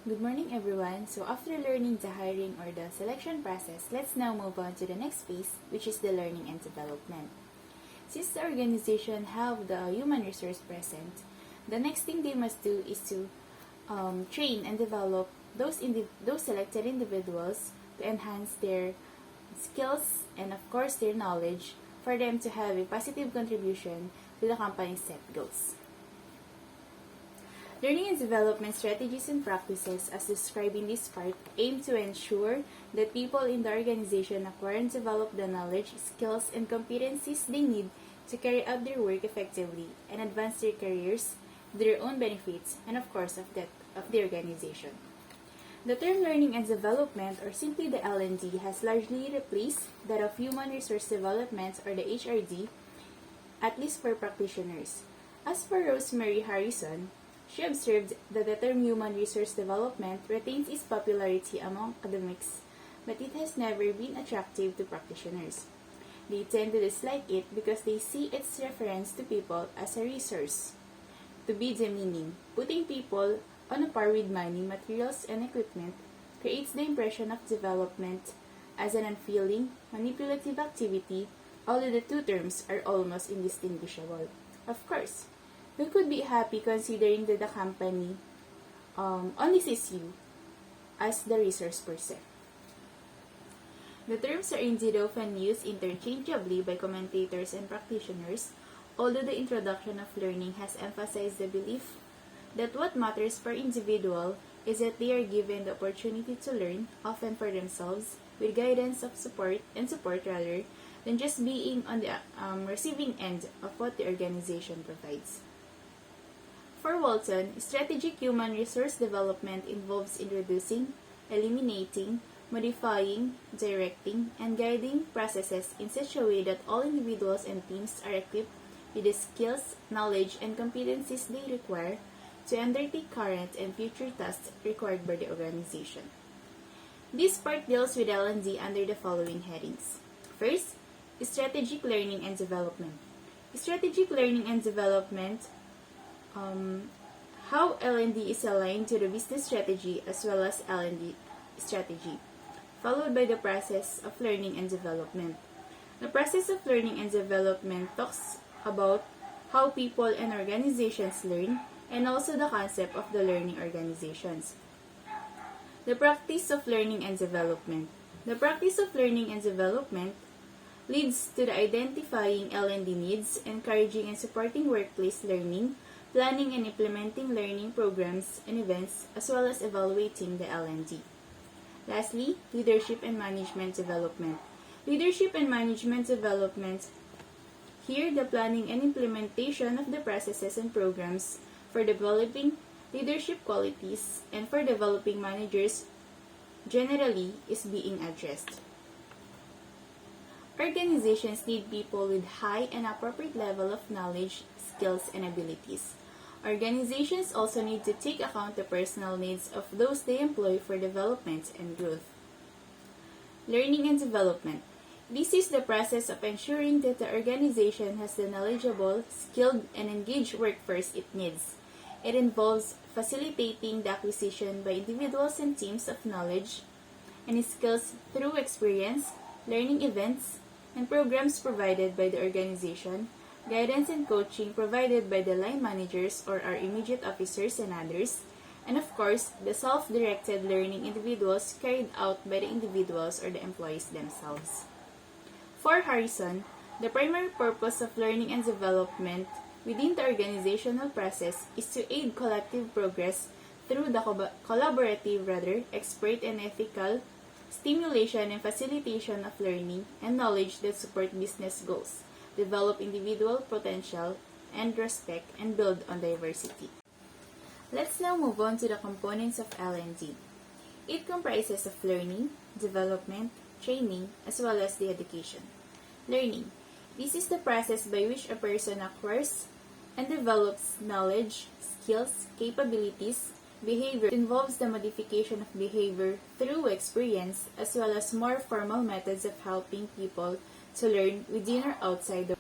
Good morning, everyone. So after learning the hiring or the selection process, let's now move on to the next phase, which is the learning and development. Since the organization have the human resource present, the next thing they must do is to train and develop those selected individuals to enhance their skills and of course their knowledge for them to have a positive contribution to the company's set goals. Learning and development strategies and practices, as described in this part, aim to ensure that people in the organization acquire and develop the knowledge, skills, and competencies they need to carry out their work effectively and advance their careers, their own benefits, and of course of the organization. The term learning and development, or simply the L&D, has largely replaced that of human resource development, or the HRD, at least for practitioners. As for Rosemary Harrison, she observed that the term human resource development retains its popularity among academics, but it has never been attractive to practitioners. They tend to dislike it because they see its reference to people as a resource to be demeaning. Putting people on a par with money, materials, and equipment creates the impression of development as an unfeeling, manipulative activity, although the two terms are almost indistinguishable. Of course, we could be happy considering that the company only sees you as the resource per se. The terms are indeed often used interchangeably by commentators and practitioners, although the introduction of learning has emphasized the belief that what matters per individual is that they are given the opportunity to learn, often for themselves, with guidance of support rather than just being on the receiving end of what the organization provides. For Walton, strategic human resource development involves introducing, eliminating, modifying, directing, and guiding processes in such a way that all individuals and teams are equipped with the skills, knowledge, and competencies they require to undertake current and future tasks required by the organization. This part deals with L&D under the following headings. First, strategic learning and development. Strategic learning and development, how L&D is aligned to the business strategy as well as L&D strategy, followed by the process of learning and development. The process of learning and development talks about how people and organizations learn and also the concept of the learning organizations. The practice of learning and development. The practice of learning and development leads to the identifying L&D needs, encouraging and supporting workplace learning, planning and implementing learning programs and events, as well as evaluating the L&D. Lastly, leadership and management development. Leadership and management development. Here, the planning and implementation of the processes and programs for developing leadership qualities and for developing managers generally is being addressed. Organizations need people with high and appropriate level of knowledge, skills, and abilities. Organizations also need to take account the personal needs of those they employ for development and growth. Learning and development. This is the process of ensuring that the organization has the knowledgeable, skilled, and engaged workforce it needs. It involves facilitating the acquisition by individuals and teams of knowledge and skills through experience, learning events, and programs provided by the organization, guidance and coaching provided by the line managers or our immediate officers and others, and of course, the self-directed learning individuals carried out by the individuals or the employees themselves. For Harrison, the primary purpose of learning and development within the organizational process is to aid collective progress through the collaborative, expert and ethical stimulation and facilitation of learning and knowledge that support business goals, develop individual potential, and respect and build on diversity. Let's now move on to the components of L&D. It comprises of learning, development, training, as well as the education. Learning. This is the process by which a person acquires and develops knowledge, skills, capabilities, behavior. It involves the modification of behavior through experience as well as more formal methods of helping people to learn within or outside the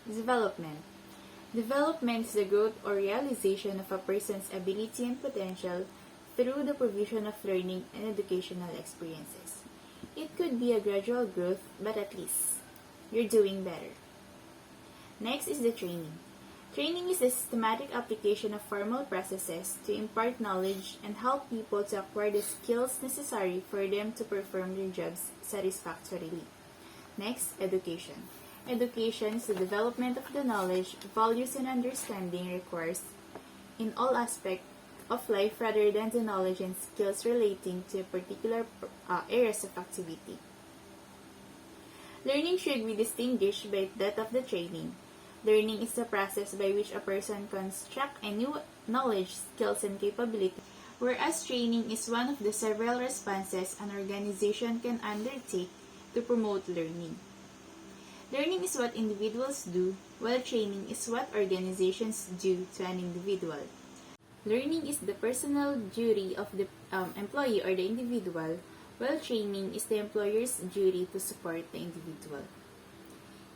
development. Development is the growth or realization of a person's ability and potential through the provision of learning and educational experiences. It could be a gradual growth, but at least you're doing better. Next is the training. Training is the systematic application of formal processes to impart knowledge and help people to acquire the skills necessary for them to perform their jobs satisfactorily. Next, education. Education is the development of the knowledge, values, and understanding required in all aspects of life rather than the knowledge and skills relating to particular areas of activity. Learning should be distinguished by that of the training. Learning is the process by which a person constructs a new knowledge, skills, and capability, whereas training is one of the several responses an organization can undertake to promote learning. Learning is what individuals do, while training is what organizations do to an individual. Learning is the personal duty of the employee or the individual, while training is the employer's duty to support the individual.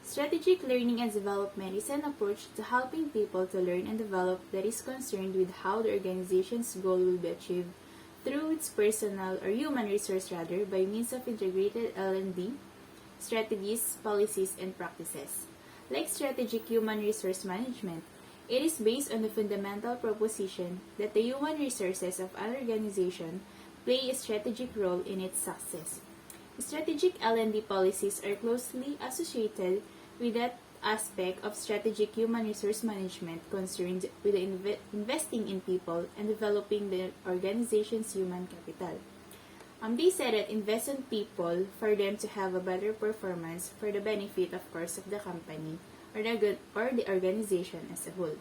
Strategic learning and development is an approach to helping people to learn and develop that is concerned with how the organization's goal will be achieved through its personal or human resource rather by means of integrated L&D, strategies, policies, and practices. Like strategic human resource management, it is based on the fundamental proposition that the human resources of an organization play a strategic role in its success. Strategic L&D policies are closely associated with that aspect of strategic human resource management concerned with the investing in people and developing the organization's human capital. They said that invest in people for them to have a better performance for the benefit, of course, of the company or the organization as a whole.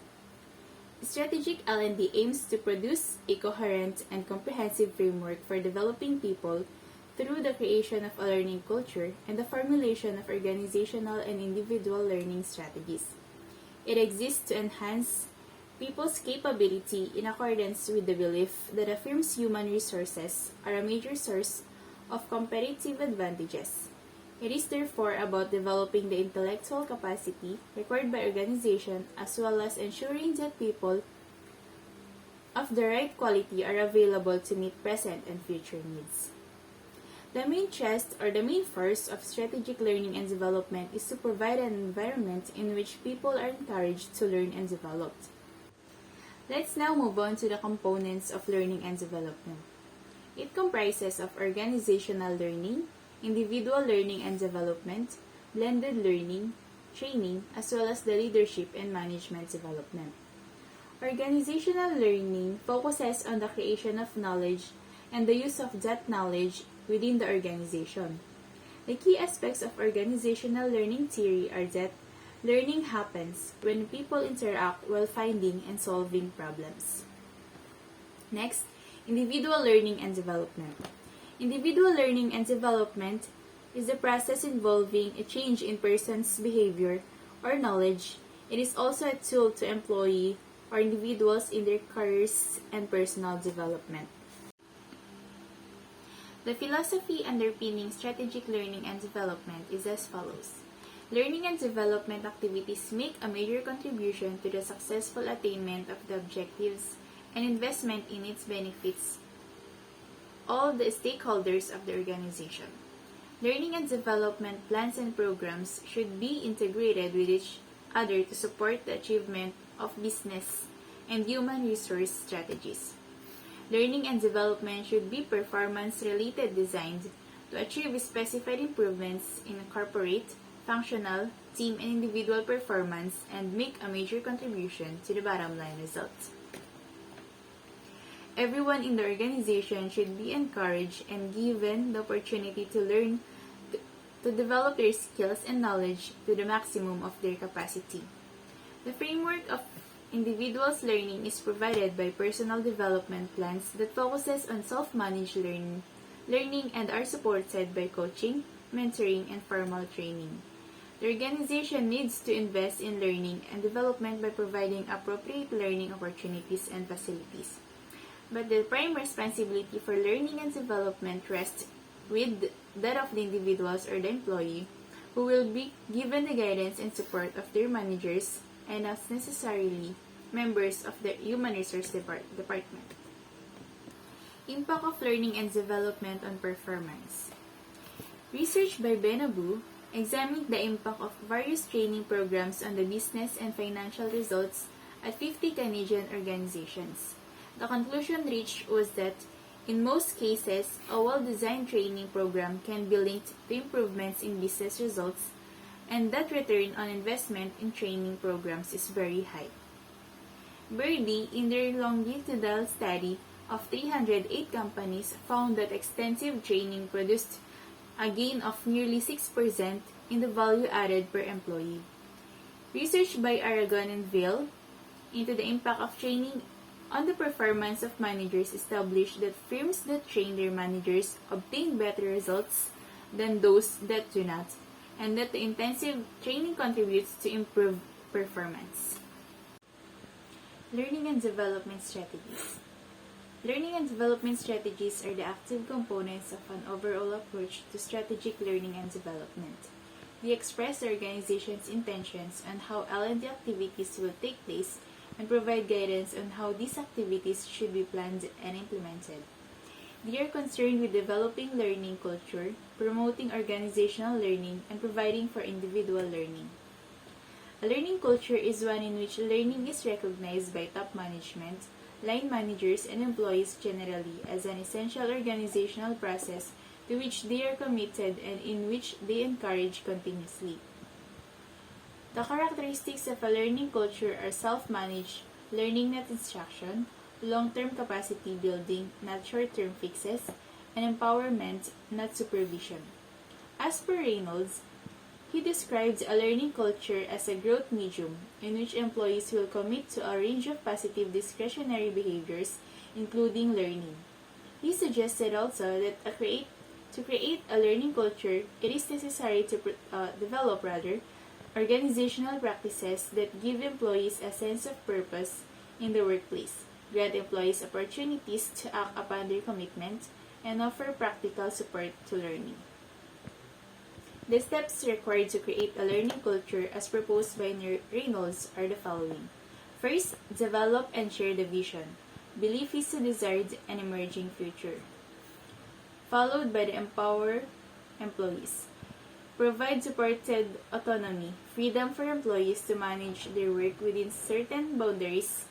Strategic L&D aims to produce a coherent and comprehensive framework for developing people through the creation of a learning culture and the formulation of organizational and individual learning strategies. It exists to enhance people's capability in accordance with the belief that a firm's human resources are a major source of competitive advantages. It is therefore about developing the intellectual capacity required by organization as well as ensuring that people of the right quality are available to meet present and future needs. The main thrust or the main force of strategic learning and development is to provide an environment in which people are encouraged to learn and develop. Let's now move on to the components of learning and development. It comprises of organizational learning, individual learning and development, blended learning, training, as well as the leadership and management development. Organizational learning focuses on the creation of knowledge and the use of that knowledge within the organization. The key aspects of organizational learning theory are that learning happens when people interact while finding and solving problems. Next, individual learning and development. Individual learning and development is the process involving a change in person's behavior or knowledge. It is also a tool to employee or individuals in their careers and personal development. The philosophy underpinning strategic learning and development is as follows. Learning and development activities make a major contribution to the successful attainment of the objectives and investment in its benefits all the stakeholders of the organization. Learning and development plans and programs should be integrated with each other to support the achievement of business and human resource strategies. Learning and development should be performance-related, designed to achieve specified improvements in corporate, functional, team, and individual performance and make a major contribution to the bottom line results. Everyone in the organization should be encouraged and given the opportunity to learn to develop their skills and knowledge to the maximum of their capacity. The framework of individuals' learning is provided by personal development plans that focuses on self-managed learning and are supported by coaching, mentoring, and formal training. The organization needs to invest in learning and development by providing appropriate learning opportunities and facilities. But the prime responsibility for learning and development rests with that of the individuals or the employee, who will be given the guidance and support of their managers and as necessarily members of the human resource department. Impact of learning and development on performance. Research by Benabu examined the impact of various training programs on the business and financial results at 50 Canadian organizations. The conclusion reached was that in most cases, a well-designed training program can be linked to improvements in business results, and that return on investment in training programs is very high. Birdie, in their longitudinal study of 308 companies, found that extensive training produced a gain of nearly 6% in the value added per employee. Research by Aragon and Vail into the impact of training on the performance of managers established that firms that train their managers obtain better results than those that do not, and that the intensive training contributes to improved performance. Learning and development strategies. Learning and development strategies are the active components of an overall approach to strategic learning and development. They express the organization's intentions on how L&D activities will take place and provide guidance on how these activities should be planned and implemented. They are concerned with developing learning culture, promoting organizational learning, and providing for individual learning. A learning culture is one in which learning is recognized by top management, line managers, and employees generally as an essential organizational process to which they are committed and in which they encourage continuously. The characteristics of a learning culture are self-managed, learning not instruction, long-term capacity building, not short-term fixes, and empowerment, not supervision. As per Reynolds, he describes a learning culture as a growth medium in which employees will commit to a range of positive discretionary behaviors, including learning. He suggested also that to create a learning culture, it is necessary to develop organizational practices that give employees a sense of purpose in the workplace, grant employees opportunities to act upon their commitment, and offer practical support to learning. The steps required to create a learning culture as proposed by Reynolds are the following. First, develop and share the vision. Belief is a desired and emerging future. Followed by the empower employees. Provide supported autonomy, freedom for employees to manage their work within certain boundaries,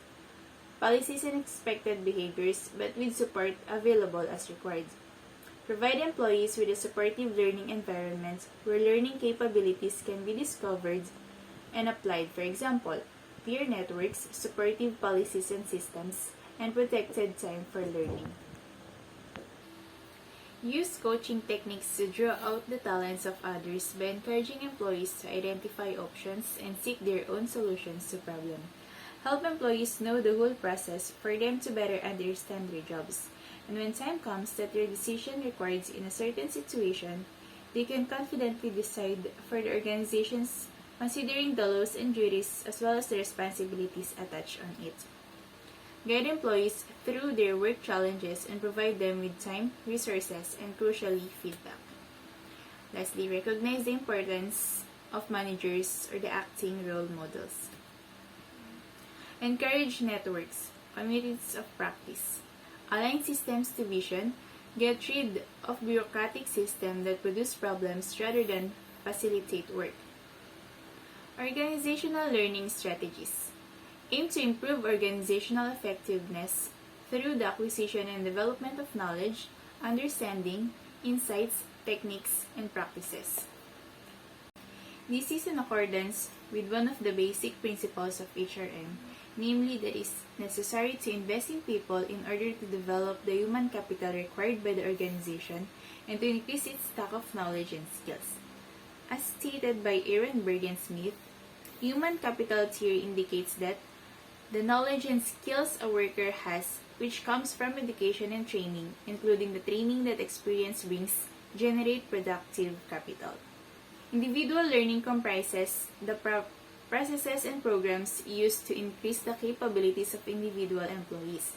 policies and expected behaviors, but with support available as required. Provide employees with a supportive learning environment where learning capabilities can be discovered and applied, for example, peer networks, supportive policies and systems, and protected time for learning. Use coaching techniques to draw out the talents of others by encouraging employees to identify options and seek their own solutions to problems. Help employees know the whole process for them to better understand their jobs. And when time comes that their decision required in a certain situation, they can confidently decide for the organizations considering the laws and duties as well as the responsibilities attached on it. Guide employees through their work challenges and provide them with time, resources, and crucially, feedback. Lastly, recognize the importance of managers or the acting role models. Encourage networks, communities of practice. Align systems to vision. Get rid of bureaucratic systems that produce problems rather than facilitate work. Organizational learning strategies. Aim to improve organizational effectiveness through the acquisition and development of knowledge, understanding, insights, techniques, and practices. This is in accordance with one of the basic principles of HRM, namely that it is necessary to invest in people in order to develop the human capital required by the organization and to increase its stock of knowledge and skills. As stated by Ehrenberg and Smith, human capital theory indicates that the knowledge and skills a worker has, which comes from education and training, including the training that experience brings, generate productive capital. Individual learning comprises the processes and programs used to increase the capabilities of individual employees.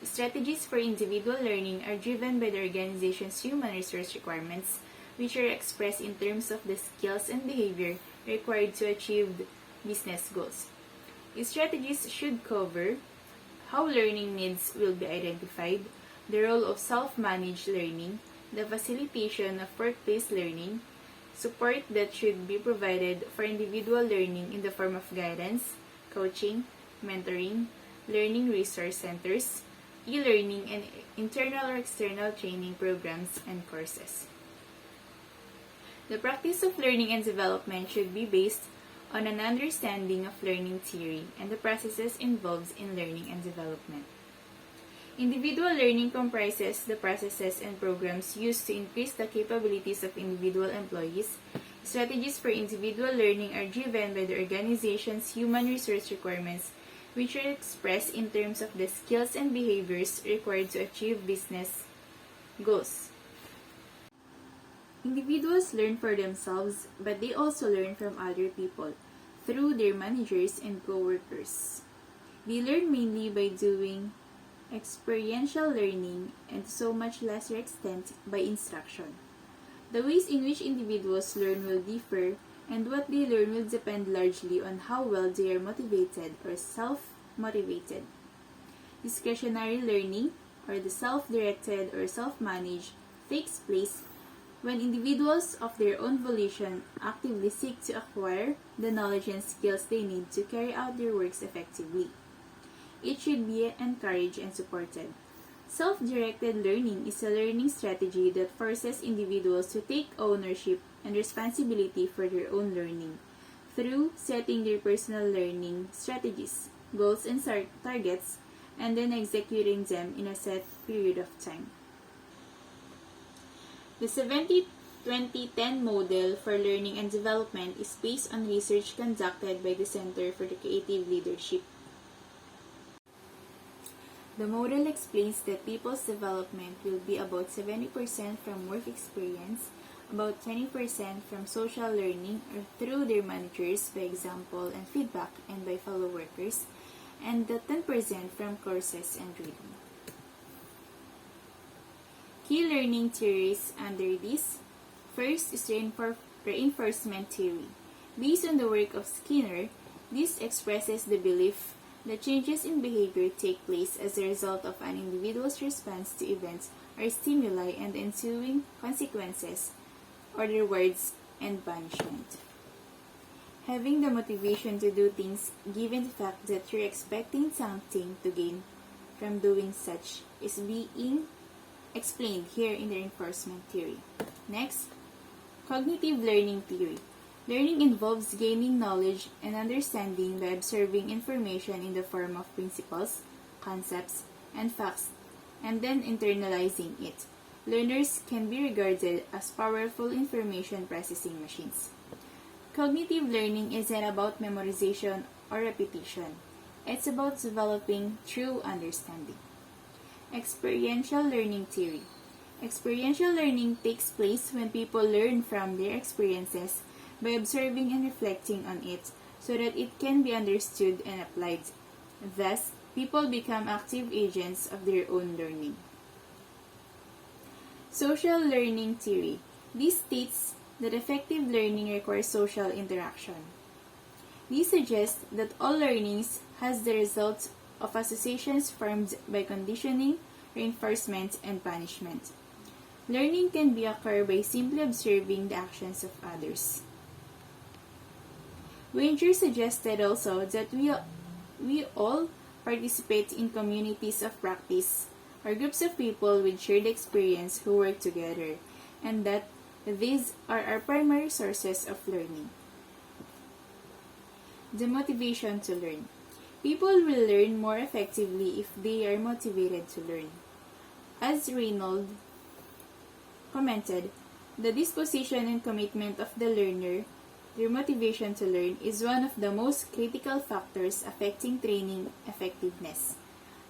Strategies for individual learning are driven by the organization's human resource requirements, which are expressed in terms of the skills and behavior required to achieve business goals. These strategies should cover how learning needs will be identified, the role of self-managed learning, the facilitation of workplace learning, support that should be provided for individual learning in the form of guidance, coaching, mentoring, learning resource centers, e-learning, and internal or external training programs and courses. The practice of learning and development should be based on an understanding of learning theory and the processes involved in learning and development. Individual learning comprises the processes and programs used to increase the capabilities of individual employees. Strategies for individual learning are driven by the organization's human resource requirements, which are expressed in terms of the skills and behaviors required to achieve business goals. Individuals learn for themselves, but they also learn from other people through their managers and co-workers. They learn mainly by doing experiential learning and to so much lesser extent by instruction. The ways in which individuals learn will differ, and what they learn will depend largely on how well they are motivated or self-motivated. Discretionary learning, or the self-directed or self-managed, takes place when individuals of their own volition actively seek to acquire the knowledge and skills they need to carry out their works effectively. It should be encouraged and supported. Self-directed learning is a learning strategy that forces individuals to take ownership and responsibility for their own learning through setting their personal learning strategies, goals, and targets, and then executing them in a set period of time. The 70-20-10 model for learning and development is based on research conducted by the Center for the Creative Leadership. The model explains that people's development will be about 70% from work experience, about 20% from social learning or through their managers by example and feedback and by fellow workers, and the 10% from courses and reading. Key learning theories under this. First is reinforcement theory. Based on the work of Skinner, this expresses the belief that changes in behavior take place as a result of an individual's response to events or stimuli and the ensuing consequences, or rewards and punishment. Having the motivation to do things given the fact that you're expecting something to gain from doing such is being explained here in the reinforcement theory. Next, cognitive learning theory. Learning involves gaining knowledge and understanding by observing information in the form of principles, concepts, and facts, and then internalizing it. Learners can be regarded as powerful information processing machines. Cognitive learning isn't about memorization or repetition. It's about developing true understanding. Experiential learning theory. Experiential learning takes place when people learn from their experiences by observing and reflecting on it so that it can be understood and applied. Thus, people become active agents of their own learning. Social learning theory. This states that effective learning requires social interaction. This suggests that all learnings has the result of associations formed by conditioning, reinforcement, and punishment. Learning can be occurred by simply observing the actions of others. Wenger suggested also that we all participate in communities of practice, or groups of people with shared experience who work together, and that these are our primary sources of learning. The motivation to learn. People will learn more effectively if they are motivated to learn. As Reynolds commented, the disposition and commitment of the learner, their motivation to learn, is one of the most critical factors affecting training effectiveness.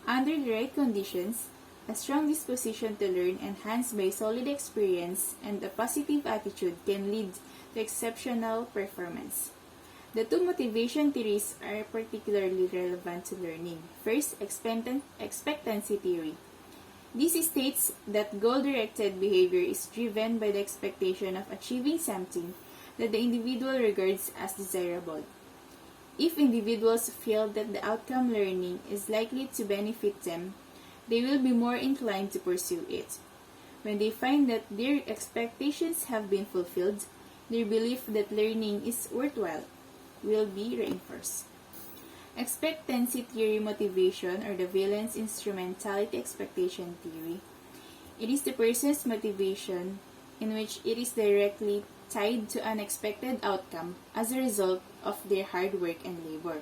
Under the right conditions, a strong disposition to learn enhanced by solid experience and a positive attitude can lead to exceptional performance. The two motivation theories are particularly relevant to learning. First, expectancy theory. This states that goal-directed behavior is driven by the expectation of achieving something that the individual regards as desirable. If individuals feel that the outcome learning is likely to benefit them, they will be more inclined to pursue it. When they find that their expectations have been fulfilled, their belief that learning is worthwhile will be reinforced. Expectancy theory motivation, or the valence instrumentality expectation theory. It is the person's motivation in which it is directly tied to an expected outcome as a result of their hard work and labor.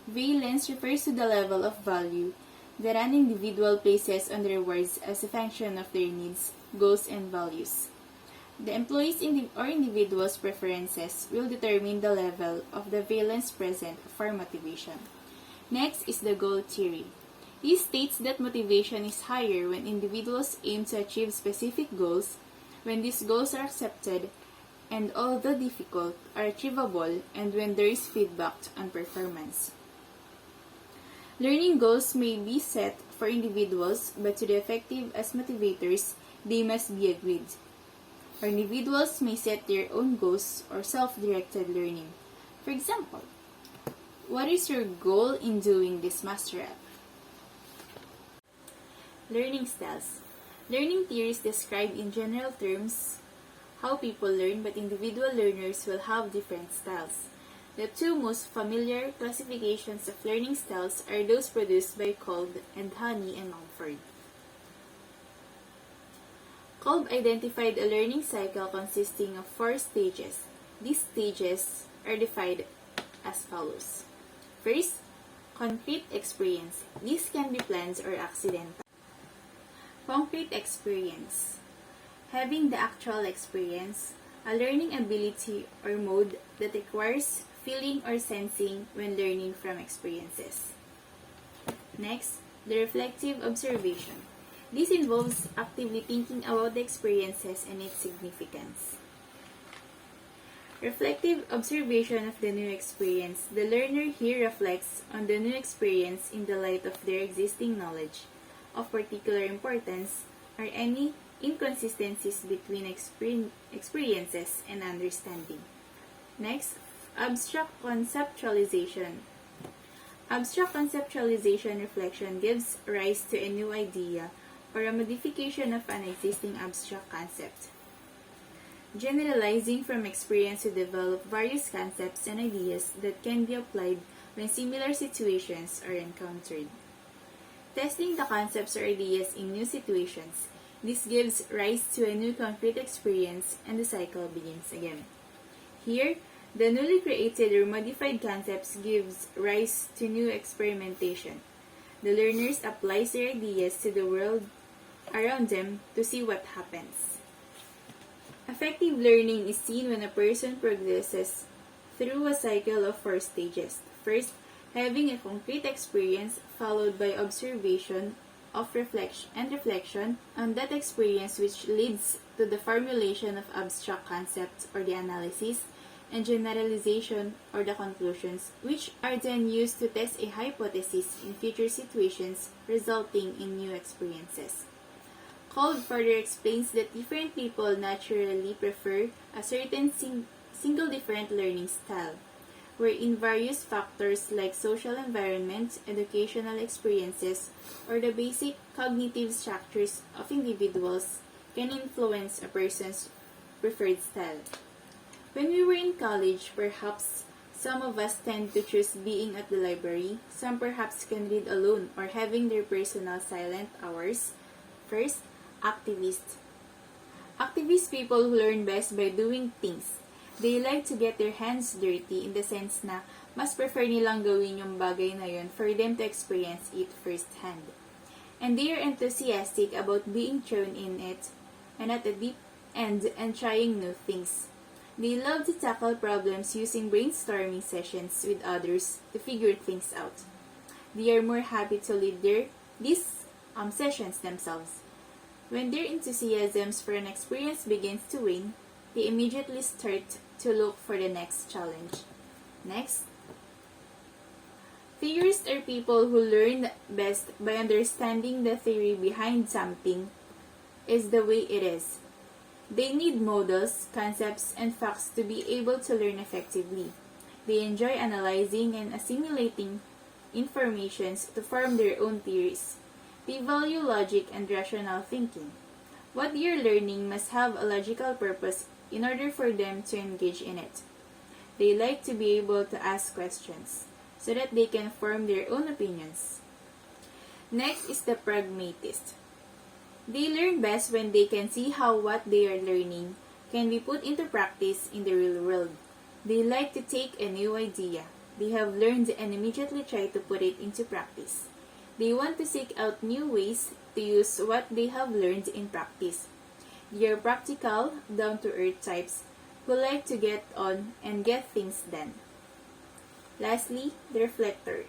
Valence refers to the level of value that an individual places on the rewards as a function of their needs, goals, and values. The employee's or individual's preferences will determine the level of the valence present for motivation. Next is the goal theory. This states that motivation is higher when individuals aim to achieve specific goals, when these goals are accepted, and although difficult, are achievable, and when there is feedback on performance. Learning goals may be set for individuals, but to be effective as motivators, they must be agreed. Or individuals may set their own goals or self-directed learning. For example, what is your goal in doing this master app? Learning styles. Learning theories describe in general terms how people learn, but individual learners will have different styles. The two most familiar classifications of learning styles are those produced by Kolb and Honey and Mumford. Kolb identified a learning cycle consisting of 4 stages. These stages are defined as follows. First, concrete experience. These can be planned or accidental. Concrete experience. Having the actual experience, a learning ability or mode that requires feeling or sensing when learning from experiences. Next, the reflective observation. This involves actively thinking about the experiences and its significance. Reflective observation of the new experience. The learner here reflects on the new experience in the light of their existing knowledge of particular importance or any inconsistencies between experiences and understanding. Next, abstract conceptualization. Abstract conceptualization reflection gives rise to a new idea or a modification of an existing abstract concept. Generalizing from experience to develop various concepts and ideas that can be applied when similar situations are encountered. Testing the concepts or ideas in new situations. This gives rise to a new concrete experience and the cycle begins again. Here, the newly created or modified concepts gives rise to new experimentation. The learners apply their ideas to the world around them to see what happens. Effective learning is seen when a person progresses through a cycle of 4 stages. First, having a concrete experience followed by observation of reflection on that experience, which leads to the formulation of abstract concepts or the analysis, and generalization or the conclusions, which are then used to test a hypothesis in future situations, resulting in new experiences. Kolb further explains that different people naturally prefer a certain single different learning style, wherein various factors like social environment, educational experiences, or the basic cognitive structures of individuals can influence a person's preferred style. When we were in college, perhaps some of us tend to choose being at the library, some perhaps can read alone or having their personal silent hours. First, activists. Activist people who learn best by doing things. They like to get their hands dirty in the sense na mas prefer nilang gawin yung bagay na yun for them to experience it firsthand. And they are enthusiastic about being thrown in it and at the deep end and trying new things. They love to tackle problems using brainstorming sessions with others to figure things out. They are more happy to lead these sessions themselves. When their enthusiasms for an experience begins to wane, they immediately start to look for the next challenge. Next, theorists are people who learn best by understanding the theory behind something is the way it is. They need models, concepts, and facts to be able to learn effectively. They enjoy analyzing and assimilating information to form their own theories. They value logic and rational thinking. What they are learning must have a logical purpose in order for them to engage in it. They like to be able to ask questions so that they can form their own opinions. Next is the pragmatist. They learn best when they can see how what they are learning can be put into practice in the real world. They like to take a new idea they have learned and immediately try to put it into practice. They want to seek out new ways to use what they have learned in practice. They are practical, down-to-earth types who like to get on and get things done. Lastly, the reflector.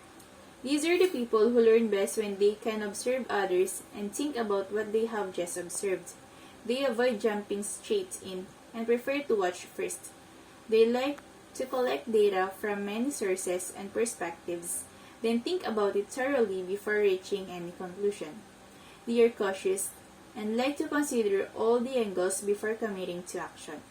These are the people who learn best when they can observe others and think about what they have just observed. They avoid jumping straight in and prefer to watch first. They like to collect data from many sources and perspectives, then think about it thoroughly before reaching any conclusion. They are cautious and like to consider all the angles before committing to action.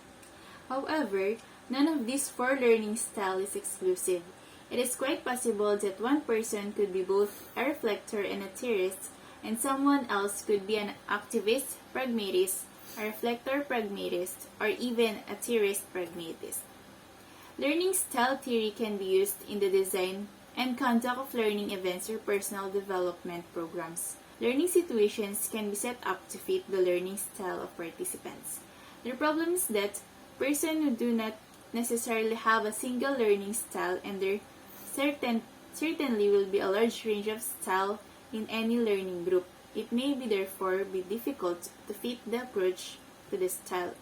However, none of these four learning styles is exclusive. It is quite possible that one person could be both a reflector and a theorist, and someone else could be an activist pragmatist, a reflector pragmatist, or even a theorist pragmatist. Learning style theory can be used in the design and conduct of learning events or personal development programs. Learning situations can be set up to fit the learning style of participants. The problem is that persons who do not necessarily have a single learning style, and there certainly will be a large range of style in any learning group. It may therefore be difficult to fit the approach to the style.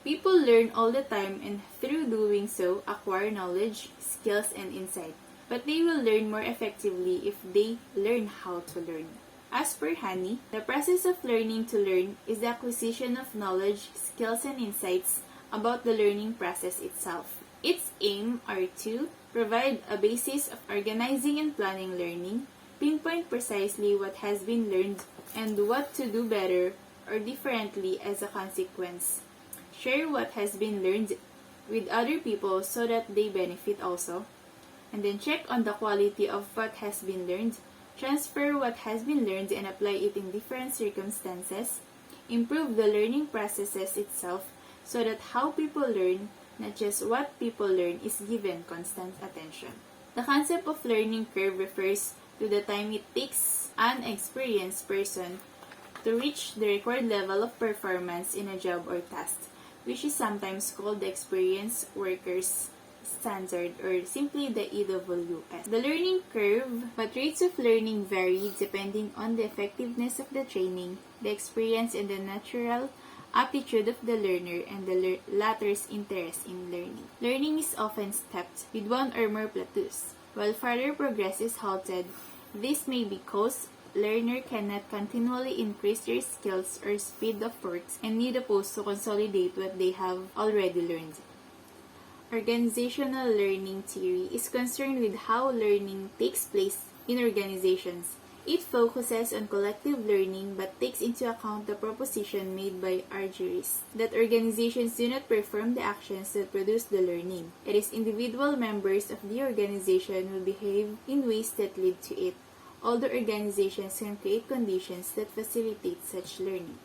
People learn all the time and through doing so acquire knowledge, skills, and insight. But they will learn more effectively if they learn how to learn. As per Hani, the process of learning to learn is the acquisition of knowledge, skills, and insights about the learning process itself. Its aim are to provide a basis of organizing and planning learning, pinpoint precisely what has been learned and what to do better or differently as a consequence, share what has been learned with other people so that they benefit also, and then check on the quality of what has been learned, transfer what has been learned and apply it in different circumstances, improve the learning processes itself so that how people learn, not just what people learn, is given constant attention. The concept of learning curve refers to the time it takes an experienced person to reach the required level of performance in a job or task, which is sometimes called the Experienced Workers Standard or simply the EWS. The learning curve, but rates of learning vary depending on the effectiveness of the training, the experience, and the natural aptitude of the learner and the latter's interest in learning. Learning is often stepped with one or more plateaus. While further progress is halted, this may be because learner cannot continually increase their skills or speed of works and need a pause to consolidate what they have already learned. Organizational learning theory is concerned with how learning takes place in organizations. It focuses on collective learning but takes into account the proposition made by Argyris that organizations do not perform the actions that produce the learning. It is individual members of the organization who behave in ways that lead to it. All the organizations can create conditions that facilitate such learning.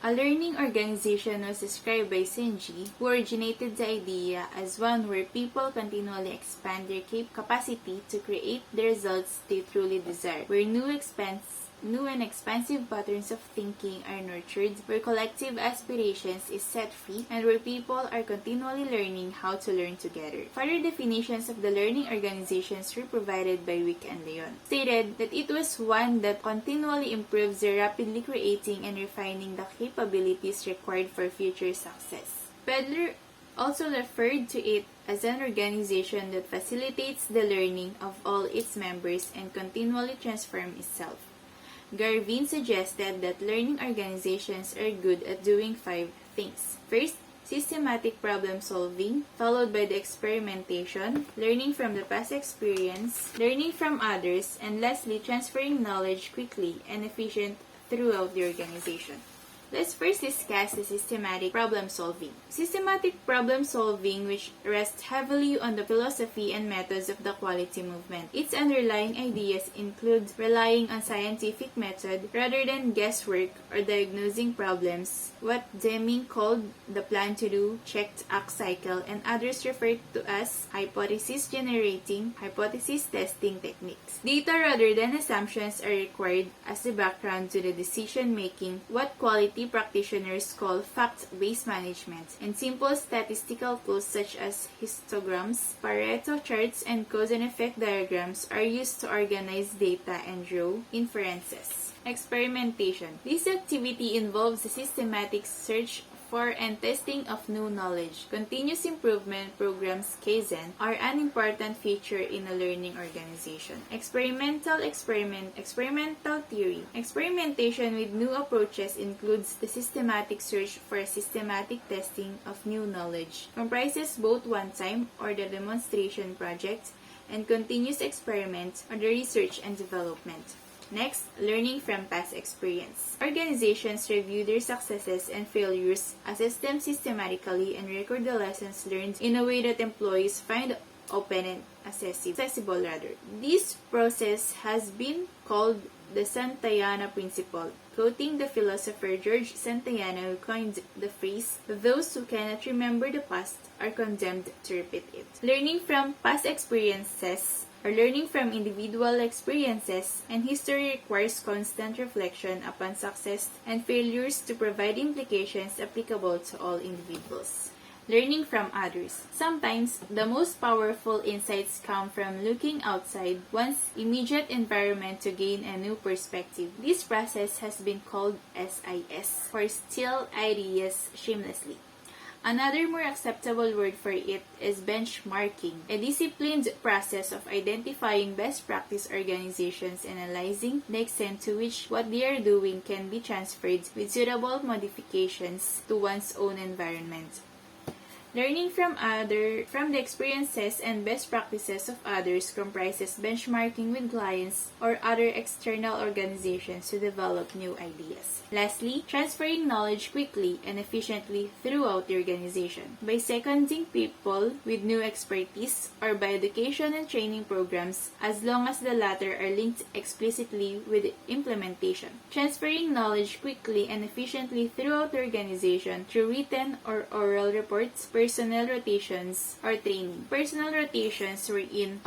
A learning organization was described by Senji, who originated the idea as one where people continually expand their capacity to create the results they truly desire, where new and expansive patterns of thinking are nurtured, where collective aspirations is set free, and where people are continually learning how to learn together. Further definitions of the learning organizations were provided by Wick and Leon, stated that it was one that continually improves the rapidly creating and refining the capabilities required for future success. Pedler also referred to it as an organization that facilitates the learning of all its members and continually transforms itself. Garvin suggested that learning organizations are good at doing 5 things. First, systematic problem solving, followed by the experimentation, learning from the past experience, learning from others, and lastly, transferring knowledge quickly and efficient throughout the organization. Let's first discuss the systematic problem solving. Systematic problem solving, which rests heavily on the philosophy and methods of the quality movement. Its underlying ideas include relying on scientific method rather than guesswork or diagnosing problems, what Deming called the plan to do, checked act cycle, and others referred to as hypothesis generating, hypothesis testing techniques. Data rather than assumptions are required as the background to the decision making, what quality practitioners call fact-based management, and simple statistical tools such as histograms, Pareto charts, and cause and effect diagrams are used to organize data and draw inferences. Experimentation. This activity involves a systematic search for and testing of new knowledge. Continuous improvement programs Kaizen are an important feature in a learning organization. Experimental theory. Experimentation with new approaches includes the systematic search for systematic testing of new knowledge. Comprises both one-time or the demonstration project and continuous experiments or the research and development. Next, learning from past experience. Organizations review their successes and failures, assess them systematically, and record the lessons learned in a way that employees find open and accessible. This process has been called the Santayana Principle, quoting the philosopher George Santayana, who coined the phrase, "Those who cannot remember the past are condemned to repeat it." Learning from past experiences or learning from individual experiences and history requires constant reflection upon success and failures to provide implications applicable to all individuals. Learning from others. Sometimes, the most powerful insights come from looking outside one's immediate environment to gain a new perspective. This process has been called SIS, for Steal Ideas Shamelessly. Another more acceptable word for it is benchmarking, a disciplined process of identifying best practice organizations and analyzing the extent to which what they are doing can be transferred with suitable modifications to one's own environment. Learning from the experiences and best practices of others comprises benchmarking with clients or other external organizations to develop new ideas. Lastly, transferring knowledge quickly and efficiently throughout the organization by seconding people with new expertise or by education and training programs as long as the latter are linked explicitly with implementation. Transferring knowledge quickly and efficiently throughout the organization through written or oral reports, personnel rotations, or training. Personal rotations wherein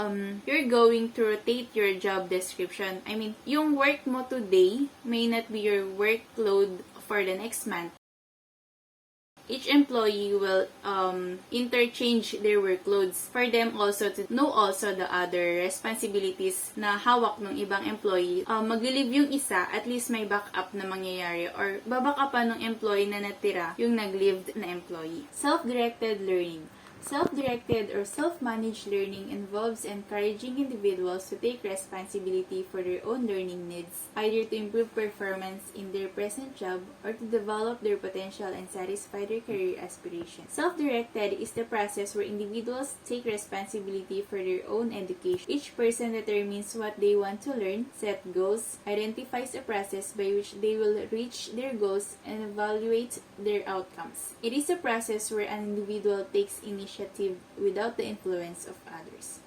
you're going to rotate your job description. I mean, yung work mo today may not be your workload for the next month. Each employee will interchange their workloads for them also to know also the other responsibilities na hawak ng ibang employee. Mag-leave yung isa, at least may backup na mangyayari or babackupan ng employee na natira yung nag-leave na employee. Self-directed learning. Self-directed or self-managed learning involves encouraging individuals to take responsibility for their own learning needs, either to improve performance in their present job or to develop their potential and satisfy their career aspirations. Self-directed is the process where individuals take responsibility for their own education. Each person determines what they want to learn, set goals, identifies a process by which they will reach their goals, and evaluate their outcomes. It is a process where an individual takes initiative without the influence of others.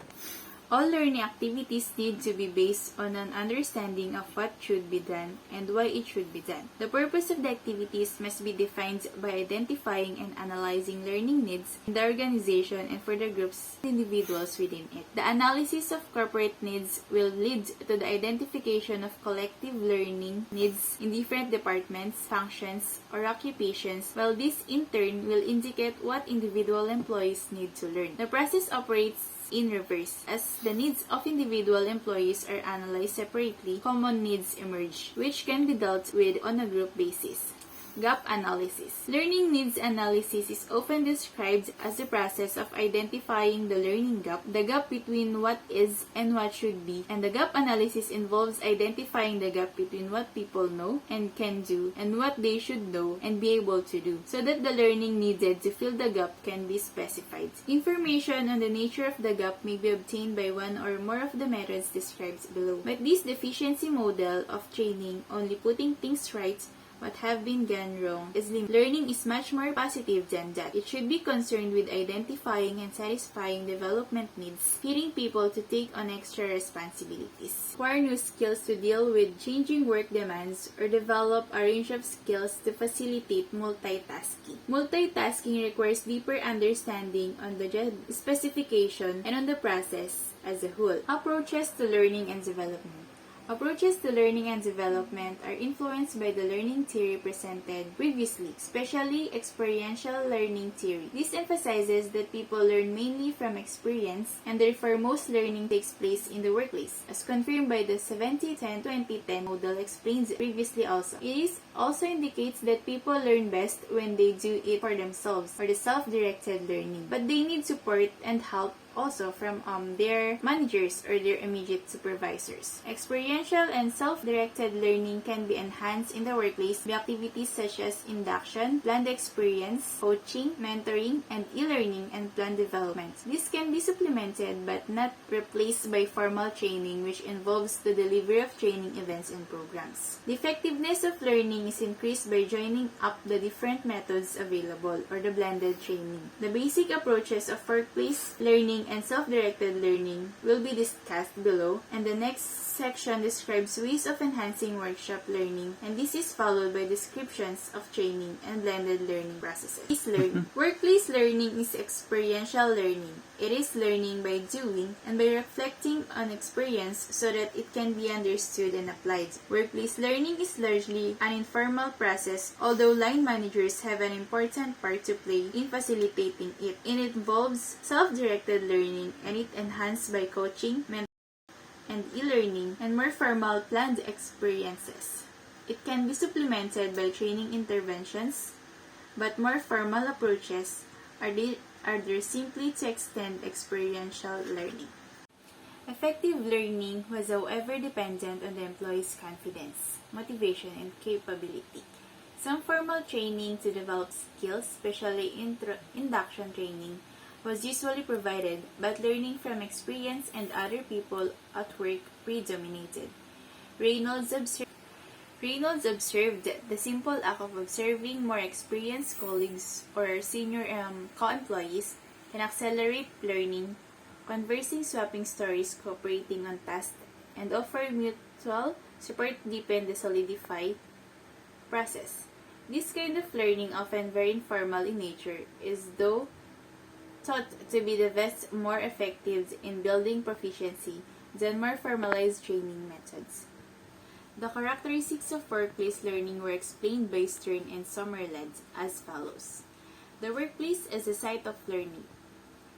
All learning activities need to be based on an understanding of what should be done and why it should be done. The purpose of the activities must be defined by identifying and analyzing learning needs in the organization and for the groups of individuals within it. The analysis of corporate needs will lead to the identification of collective learning needs in different departments, functions, or occupations, while this in turn will indicate what individual employees need to learn. The process operates in reverse. As the needs of individual employees are analyzed separately, common needs emerge, which can be dealt with on a group basis. Gap analysis. Learning needs analysis is often described as the process of identifying the learning gap, the gap between what is and what should be, and the gap analysis involves identifying the gap between what people know and can do and what they should know and be able to do, so that the learning needed to fill the gap can be specified. Information on the nature of the gap may be obtained by one or more of the methods described below. But this deficiency model of training, only putting things right what have been gone wrong is learning is much more positive than that. It should be concerned with identifying and satisfying development needs, fitting people to take on extra responsibilities, acquire new skills to deal with changing work demands, or develop a range of skills to facilitate multitasking. Multitasking requires deeper understanding on the job specification and on the process as a whole. Approaches to learning and development. Approaches to learning and development are influenced by the learning theory presented previously, especially experiential learning theory. This emphasizes that people learn mainly from experience, and therefore most learning takes place in the workplace, as confirmed by the 70-10-2010 model explains previously also. It also indicates that people learn best when they do it for themselves, or the self-directed learning, but they need support and help also from their managers or their immediate supervisors. Experiential and self-directed learning can be enhanced in the workplace by activities such as induction, planned experience, coaching, mentoring, and e-learning and plan development. This can be supplemented but not replaced by formal training, which involves the delivery of training events and programs. The effectiveness of learning is increased by joining up the different methods available, or the blended training. The basic approaches of workplace learning and self-directed learning will be discussed below, and the next section describes ways of enhancing workshop learning, and this is followed by descriptions of training and blended learning processes. Workplace learning is experiential learning. It is learning by doing and by reflecting on experience so that it can be understood and applied. Workplace learning is largely an informal process, although line managers have an important part to play in facilitating it. It involves self-directed learning, and it enhanced by coaching, mentoring, and e-learning, and more formal planned experiences. It can be supplemented by training interventions, but more formal approaches are there simply to extend experiential learning. Effective learning was, however, dependent on the employee's confidence, motivation, and capability. Some formal training to develop skills, especially induction training, was usually provided, but learning from experience and other people at work predominated. Reynolds observed that the simple act of observing more experienced colleagues or senior co-employees can accelerate learning, conversing, swapping stories, cooperating on tasks, and offer mutual support deepen the solidify process. This kind of learning, often very informal in nature, is thought to be the best, more effective in building proficiency than more formalized training methods. The characteristics of workplace learning were explained by Stern and Summerland as follows. The workplace is a site of learning.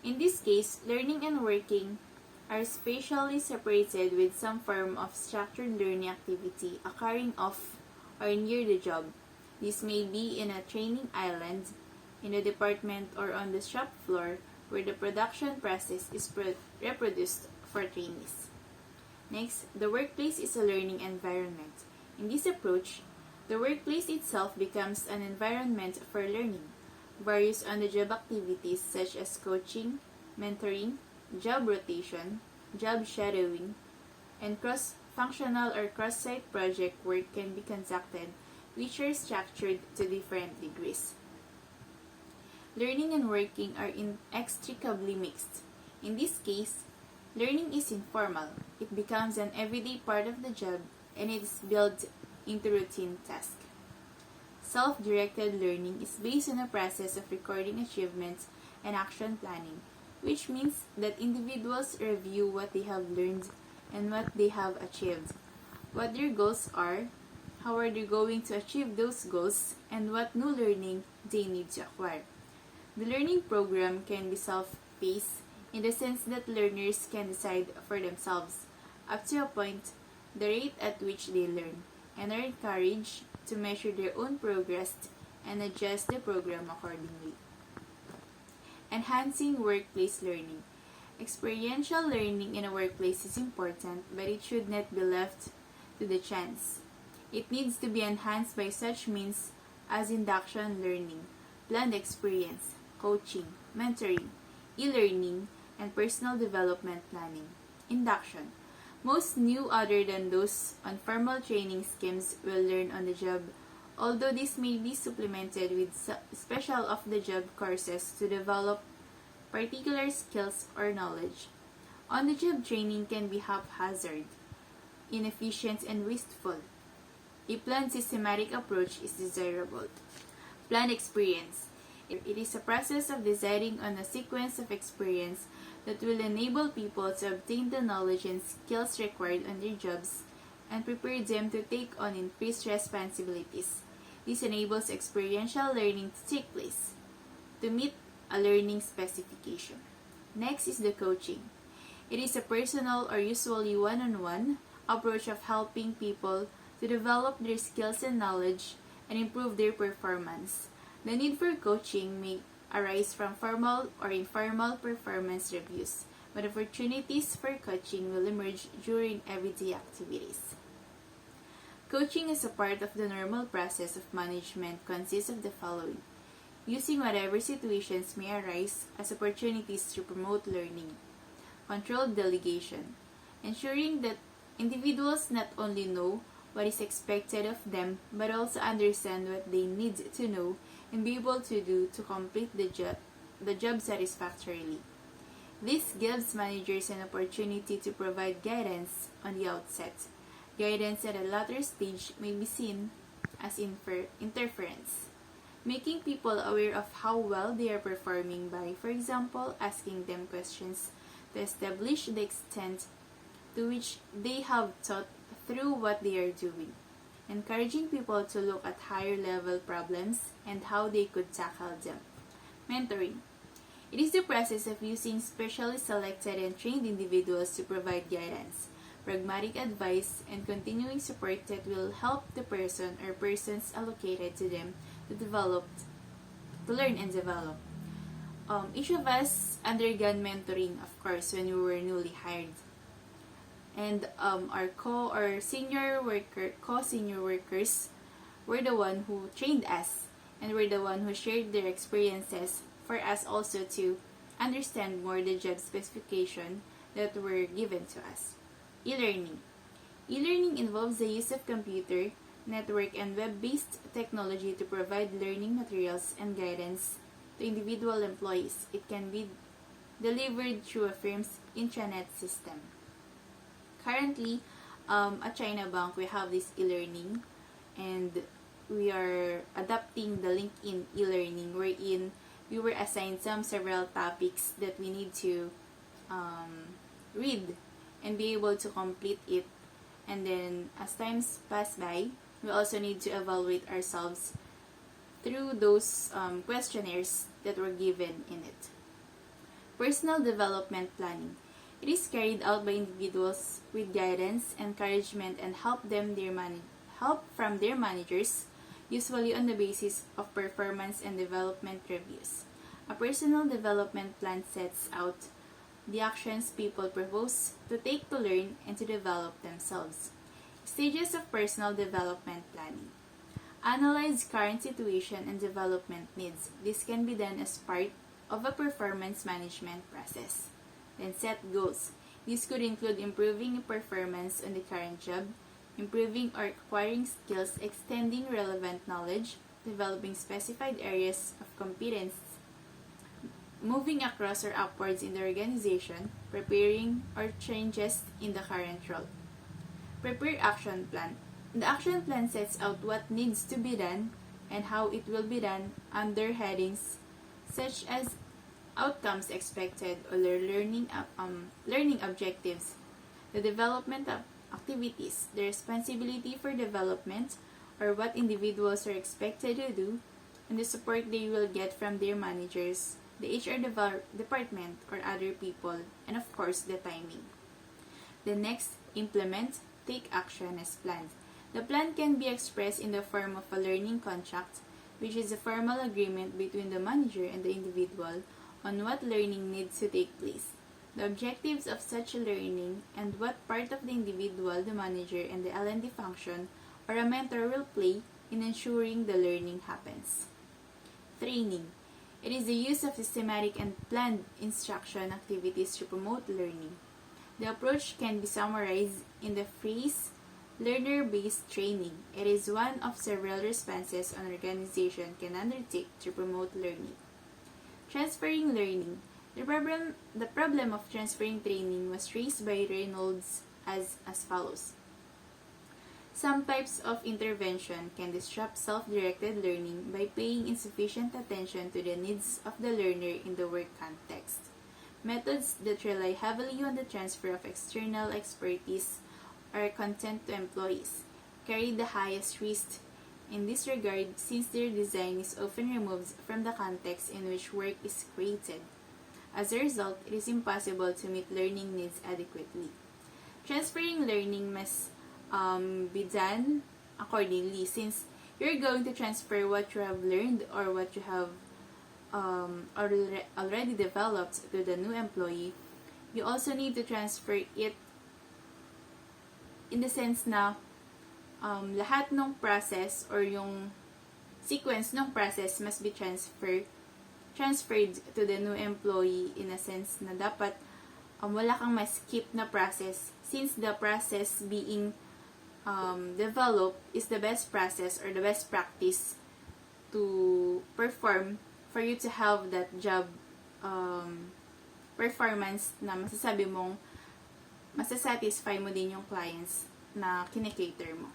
In this case, learning and working are spatially separated with some form of structured learning activity occurring off or near the job. This may be in a training island, in a department, or on the shop floor where the production process is reproduced for trainees. Next, the workplace is a learning environment. In this approach, the workplace itself becomes an environment for learning. Various on-the-job activities such as coaching, mentoring, job rotation, job shadowing, and cross-functional or cross-site project work can be conducted, which are structured to different degrees. Learning and working are inextricably mixed. In this case, learning is informal. It becomes an everyday part of the job, and it is built into routine tasks. Self-directed learning is based on a process of recording achievements and action planning, which means that individuals review what they have learned and what they have achieved, what their goals are, how are they going to achieve those goals, and what new learning they need to acquire. The learning program can be self-paced in the sense that learners can decide for themselves, up to a point, the rate at which they learn, and are encouraged to measure their own progress and adjust the program accordingly. Enhancing workplace learning. Experiential learning in a workplace is important, but it should not be left to the chance. It needs to be enhanced by such means as induction learning, planned experience, coaching, mentoring, e-learning, and personal development planning. Induction. Most new other than those on formal training schemes will learn on the job although this may be supplemented with special off-the-job courses to develop particular skills or knowledge. On-the-job training can be haphazard, inefficient, and wasteful. A planned systematic approach is desirable. Planned experience. It is a process of deciding on a sequence of experience that will enable people to obtain the knowledge and skills required on their jobs and prepare them to take on increased responsibilities. This enables experiential learning to take place to meet a learning specification. Next is the coaching. It is a personal or usually one-on-one approach of helping people to develop their skills and knowledge and improve their performance. The need for coaching may arise from formal or informal performance reviews, but opportunities for coaching will emerge during everyday activities. Coaching as a part of the normal process of management consists of the following: using whatever situations may arise as opportunities to promote learning, controlled delegation, ensuring that individuals not only know what is expected of them but also understand what they need to know and be able to do to complete the job satisfactorily. This gives managers an opportunity to provide guidance on the outset. Guidance at a later stage may be seen as interference, making people aware of how well they are performing by, for example, asking them questions to establish the extent to which they have thought through what they are doing, encouraging people to look at higher level problems and how they could tackle them. Mentoring. It is the process of using specially selected and trained individuals to provide guidance, pragmatic advice, and continuing support that will help the person or persons allocated to them to learn and develop. Each of us undergone mentoring, of course, when we were newly hired. And our co-senior workers were the one who trained us and were the one who shared their experiences for us also to understand more the job specification that were given to us. E-learning. E-learning involves the use of computer, network, and web-based technology to provide learning materials and guidance to individual employees. It can be delivered through a firm's intranet system. Currently, at China Bank, we have this e-learning, and we are adapting the LinkedIn e-learning, wherein we were assigned several topics that we need to read and be able to complete it. And then, as times pass by, we also need to evaluate ourselves through those questionnaires that were given in it. Personal development planning. It is carried out by individuals with guidance, encouragement, and help from their managers, usually on the basis of performance and development reviews. A personal development plan sets out the actions people propose to take to learn and to develop themselves. Stages of personal development planning. Analyze current situation and development needs. This can be done as part of a performance management process. Then set goals. This could include improving performance on the current job, improving or acquiring skills, extending relevant knowledge, developing specified areas of competence, moving across or upwards in the organization, preparing or changes in the current role. Prepare action plan. The action plan sets out what needs to be done and how it will be done under headings such as outcomes expected or learning objectives, the development of activities, the responsibility for development or what individuals are expected to do, and the support they will get from their managers, the HR department or other people, and of course the timing. The next, implement, take action as planned. The plan can be expressed in the form of a learning contract, which is a formal agreement between the manager and the individual on what learning needs to take place, the objectives of such learning, and what part of the individual, the manager, and the L&D function or a mentor will play in ensuring the learning happens. Training. It is the use of systematic and planned instruction activities to promote learning. The approach can be summarized in the phrase, Learner-based training. It is one of several responses an organization can undertake to promote learning. Transferring learning. The problem of transferring training was raised by Reynolds as follows. Some types of intervention can disrupt self-directed learning by paying insufficient attention to the needs of the learner in the work context. Methods that rely heavily on the transfer of external expertise or content to employees carry the highest risk in this regard since their design is often removed from the context in which work is created. As a result, it is impossible to meet learning needs adequately. Transferring learning must be done accordingly since you're going to transfer what you have learned or what you have already developed to the new employee. You also need to transfer it in the sense na lahat ng process or yung sequence ng process must be transferred to the new employee in a sense na dapat wala kang ma-skip na process since the process being developed is the best process or the best practice to perform for you to have that job performance na masasabi mong masasatisfy mo din yung clients na kinikater mo.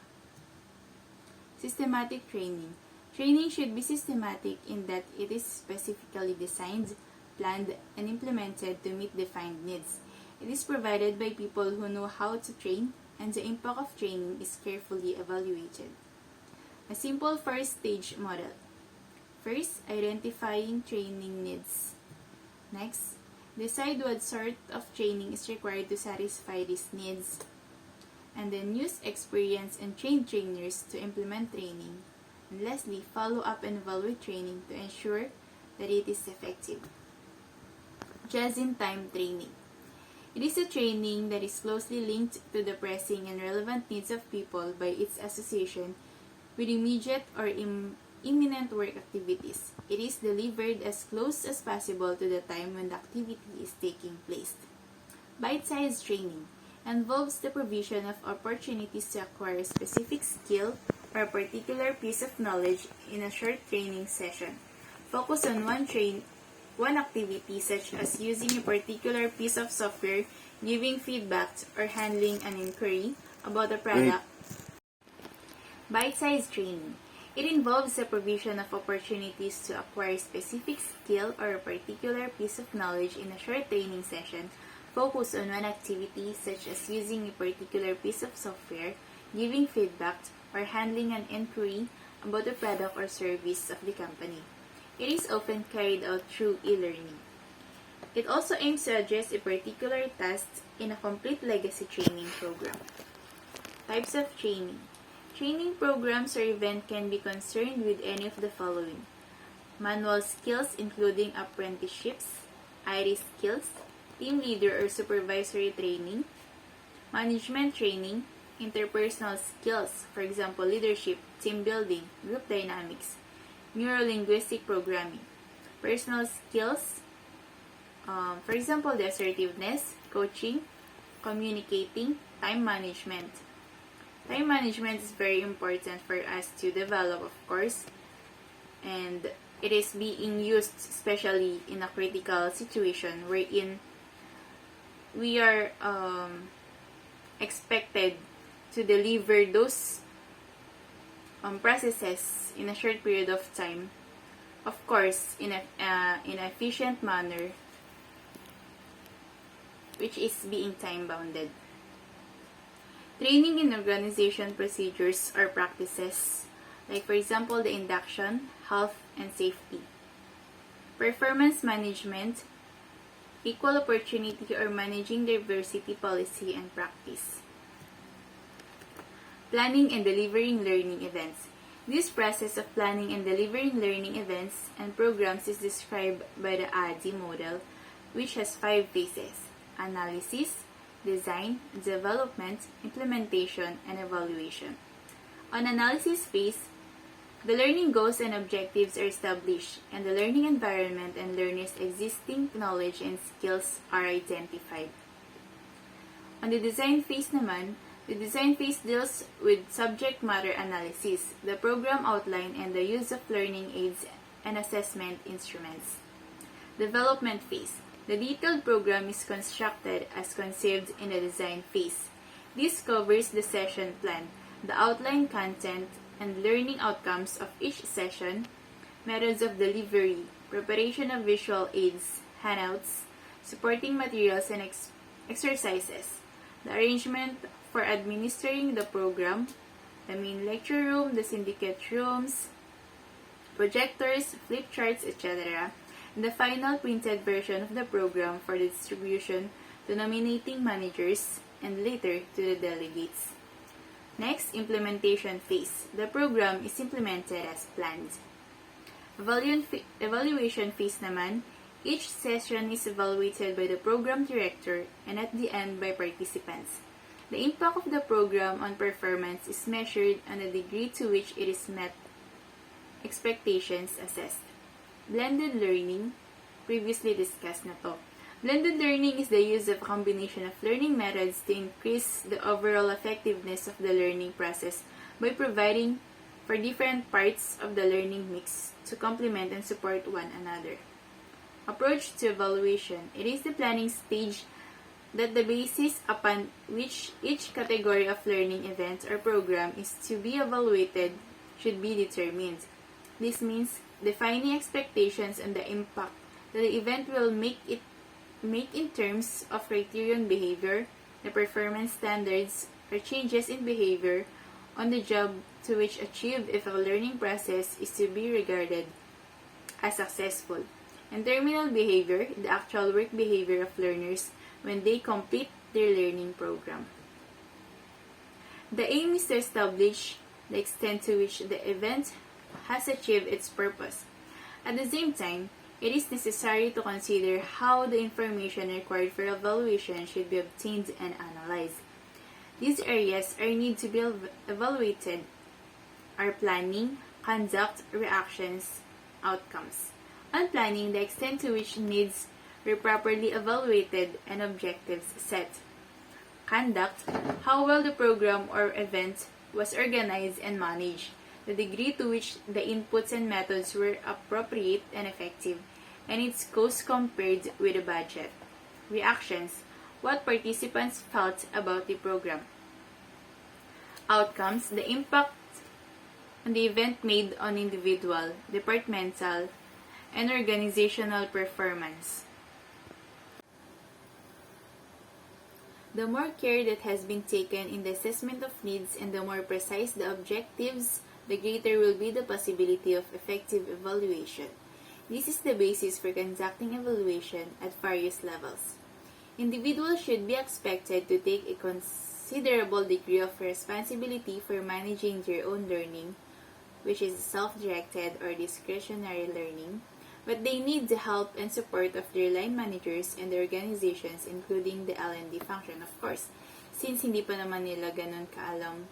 Systematic training. Training should be systematic in that it is specifically designed, planned, and implemented to meet defined needs. It is provided by people who know how to train, and the impact of training is carefully evaluated. A simple first stage model. First, identifying training needs. Next, decide what sort of training is required to satisfy these needs. And then use experienced and trained trainers to implement training. And lastly, follow up and evaluate training to ensure that it is effective. Just-in-time training. It is a training that is closely linked to the pressing and relevant needs of people by its association with immediate or imminent work activities. It is delivered as close as possible to the time when the activity is taking place. Bite-sized training involves the provision of opportunities to acquire a specific skill or a particular piece of knowledge in a short training session. Focus on one activity such as using a particular piece of software, giving feedback, or handling an inquiry about a product. Bite-sized training. It involves the provision of opportunities to acquire a specific skill or a particular piece of knowledge in a short training session. Focus on one activity such as using a particular piece of software, giving feedback, or handling an inquiry about the product or service of the company. It is often carried out through e-learning. It also aims to address a particular task in a complete legacy training program. Types of training. Training programs or events can be concerned with any of the following: manual skills including apprenticeships, IT skills, team leader or supervisory training, management training, interpersonal skills, for example, leadership, team building, group dynamics, neuro-linguistic programming, personal skills, for example, the assertiveness, coaching, communicating, time management. Time management is very important for us to develop, of course, and it is being used especially in a critical situation wherein we are expected to deliver those processes in a short period of time, of course, in an efficient manner, which is being time-bounded. Training in organization procedures or practices, like for example, the induction, health, and safety. Performance management, equal opportunity or managing diversity policy and practice. Planning and delivering learning events. This process of planning and delivering learning events and programs is described by the ADDIE model, which has 5 phases: analysis, design, development, implementation, and evaluation. On analysis phase, the learning goals and objectives are established, and the learning environment and learners' existing knowledge and skills are identified. On the design phase naman, The design phase deals with subject matter analysis, the program outline, and the use of learning aids and assessment instruments. Development phase. The detailed program is constructed as conceived in the design phase. This covers the session plan, the outline content, and learning outcomes of each session, methods of delivery, preparation of visual aids, handouts, supporting materials, and exercises, the arrangement for administering the program, the main lecture room, the syndicate rooms, projectors, flip charts, etc., and the final printed version of the program for the distribution to nominating managers and later to the delegates. Next, implementation phase. The program is implemented as planned. Evaluation phase naman, each session is evaluated by the program director and at the end by participants. The impact of the program on performance is measured on the degree to which it is met expectations assessed. Blended learning, previously discussed na to. Blended learning is the use of a combination of learning methods to increase the overall effectiveness of the learning process by providing for different parts of the learning mix to complement and support one another. Approach to evaluation. It is the planning stage that the basis upon which each category of learning event or program is to be evaluated should be determined. This means defining expectations and the impact that the event will make in terms of criterion behavior, the performance standards, or changes in behavior on the job to which achieved if a learning process is to be regarded as successful. And terminal behavior, the actual work behavior of learners when they complete their learning program. The aim is to establish the extent to which the event has achieved its purpose. At the same time, it is necessary to consider how the information required for evaluation should be obtained and analyzed. These areas are need to be evaluated are planning, conduct, reactions, outcomes. On planning, the extent to which needs were properly evaluated and objectives set. Conduct, how well the program or event was organized and managed, the degree to which the inputs and methods were appropriate and effective, and its cost compared with the budget. Reactions, what participants felt about the program. Outcomes, the impact on the event made on individual, departmental, and organizational performance. The more care that has been taken in the assessment of needs and the more precise the objectives, the greater will be the possibility of effective evaluation. This is the basis for conducting evaluation at various levels. Individuals should be expected to take a considerable degree of responsibility for managing their own learning, which is self-directed or discretionary learning, but they need the help and support of their line managers and the organizations, including the L&D function, of course, since hindi pa naman nila ganun kaalam